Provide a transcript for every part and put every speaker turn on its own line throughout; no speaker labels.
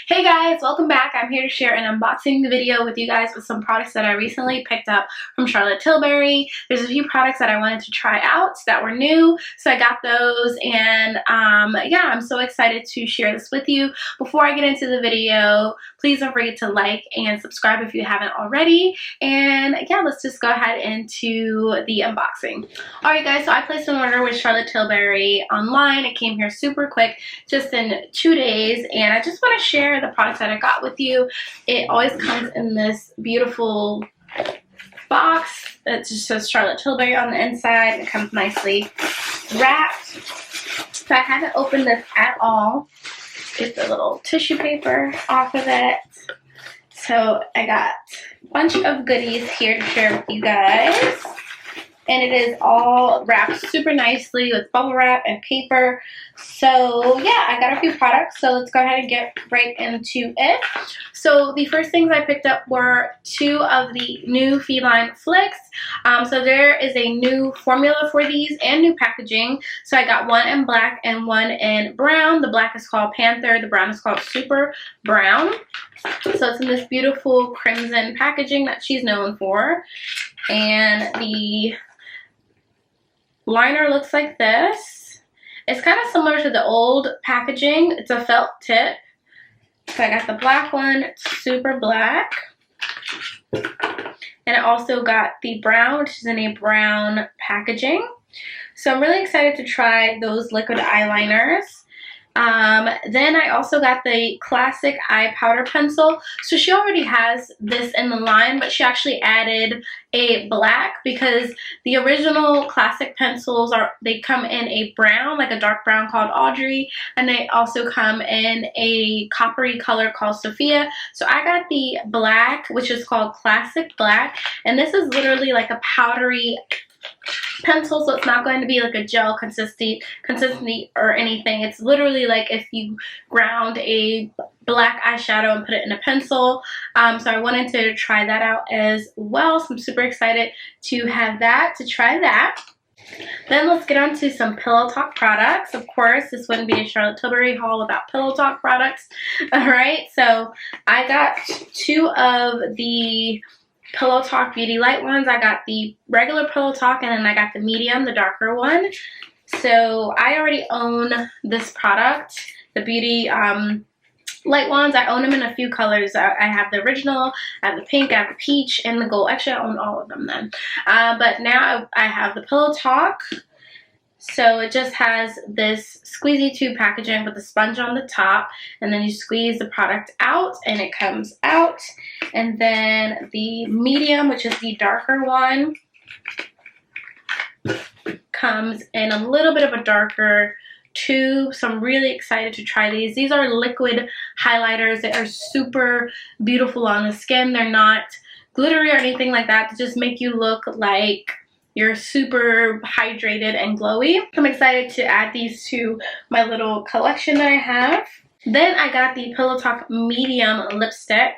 Hey guys, welcome back. I'm here to share an unboxing video with you guys with some products that I recently picked up from Tilbury. There's a few products that I wanted to try out that were new, so I got those, and yeah, I'm so excited to share this with you. Before I get into the video, please don't forget to like and subscribe if you haven't already, and yeah, let's just go ahead into the unboxing. Alright guys, so I placed an order with Tilbury online. It came here super quick, just in 2 days, and I just want to share the products that I got with you. It always comes in this beautiful box that just says Tilbury on the inside. It comes nicely wrapped. So I haven't opened this at all. Get the little tissue paper off of it. So I got a bunch of goodies here to share with you guys. And it is all wrapped super nicely with bubble wrap and paper. So yeah, I got a few products, so let's go ahead and get right into it. So the first things I picked up were 2 of the new Feline flicks. So there is a new formula for these and new packaging. So I got one in black and one in brown. The black is called Panther, the brown is called Super Brown. So it's in this beautiful crimson packaging that she's known for. And the liner looks like this. It's kind of similar to the old packaging. It's a felt tip. So I got the black one, super black. And I also got the brown, which is in a brown packaging. So I'm really excited to try those liquid eyeliners. Then I also got the classic eye powder pencil. So she already has this in the line, but she actually added a black because the original classic pencils they come in a brown, like a dark brown called Audrey, and they also come in a coppery color called Sophia. So I got the black, which is called classic black, and this is literally like a powdery pencil, so it's not going to be like a gel consistency or anything. It's literally like if you ground a black eyeshadow and put it in a pencil. So I wanted to try that out as well, so I'm super excited to have that, to try that. Then let's get on to some Pillowtalk products. Of course, this wouldn't be a Tilbury haul without Pillowtalk products. Alright, so I got 2 of the Pillowtalk Beauty Light ones. I got the regular Pillowtalk, and then I got the medium, the darker one. So I already own this product, the Beauty Light ones. I own them in a few colors. I have the original, I have the pink, I have the peach, and the gold. Actually, I own all of them then. But now I have the Pillowtalk. So it just has this squeezy tube packaging with a sponge on the top, and then you squeeze the product out and it comes out. And then the medium, which is the darker one, comes in a little bit of a darker tube. So I'm really excited to try these. These are liquid highlighters. They are super beautiful on the skin. They're not glittery or anything like that. They just make you look like you're super hydrated and glowy. I'm excited to add these to my little collection that I have. Then I got the Pillowtalk medium lipstick.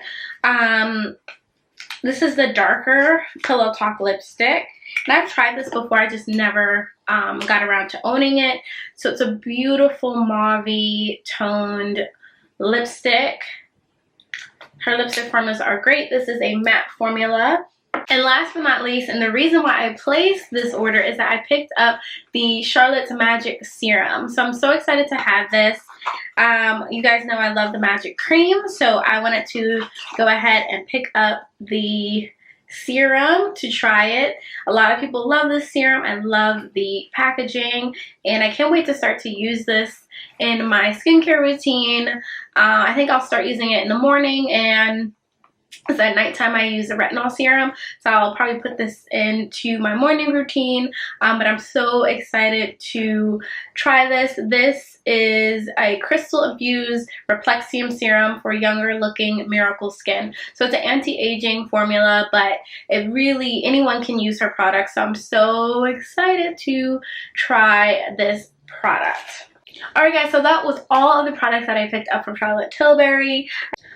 This is the darker Pillowtalk lipstick. And I've tried this before, I just never got around to owning it. So it's a beautiful mauve-y toned lipstick. Her lipstick formulas are great. This is a matte formula. And last but not least, and the reason why I placed this order is that I picked up the Charlotte's Magic Serum. So I'm so excited to have this. You guys know I love the magic cream, so I wanted to go ahead and pick up the serum to try it. A lot of people love this serum. I love the packaging, and I can't wait to start to use this in my skincare routine. I think I'll start using it in the morning, and because at nighttime I use the retinol serum, so I'll probably put this into my morning routine. But I'm so excited to try this. This is a crystal infused Replexium serum for younger looking miracle skin. So it's an anti-aging formula, but it really, anyone can use her product. So I'm so excited to try this product. Alright guys, so that was all of the products that I picked up from Charlotte Tilbury.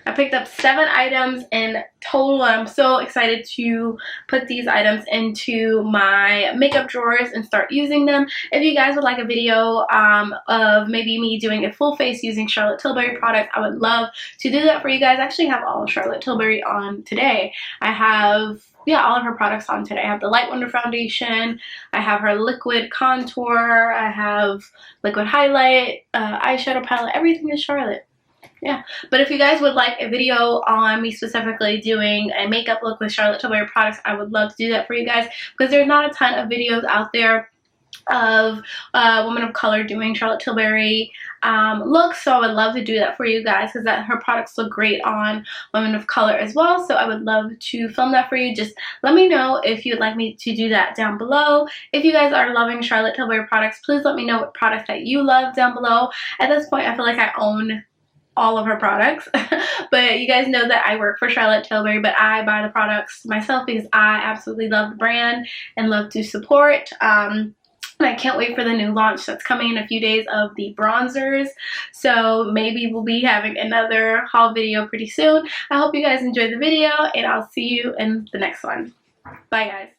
I picked up 7 items in total. I'm so excited to put these items into my makeup drawers and start using them. If you guys would like a video of maybe me doing a full face using Charlotte Tilbury products, I would love to do that for you guys. I actually have all of Charlotte Tilbury on today. I have all of her products on today. I have the Light Wonder Foundation, I have her liquid contour, I have liquid highlight, eyeshadow palette, everything is Charlotte. Yeah, but if you guys would like a video on me specifically doing a makeup look with Charlotte Tilbury products, I would love to do that for you guys, because there's not a ton of videos out there of women of color doing Charlotte Tilbury looks, so I would love to do that for you guys, because her products look great on women of color as well. So I would love to film that for you. Just let me know if you'd like me to do that down below. If you guys are loving Charlotte Tilbury products, please let me know what products that you love down below. At this point, I feel like I own all of her products, but you guys know that I work for Charlotte Tilbury, but I buy the products myself because I absolutely love the brand and love to support. And I can't wait for the new launch that's coming in a few days of the bronzers. So maybe we'll be having another haul video pretty soon. I hope you guys enjoyed the video, and I'll see you in the next one. Bye guys.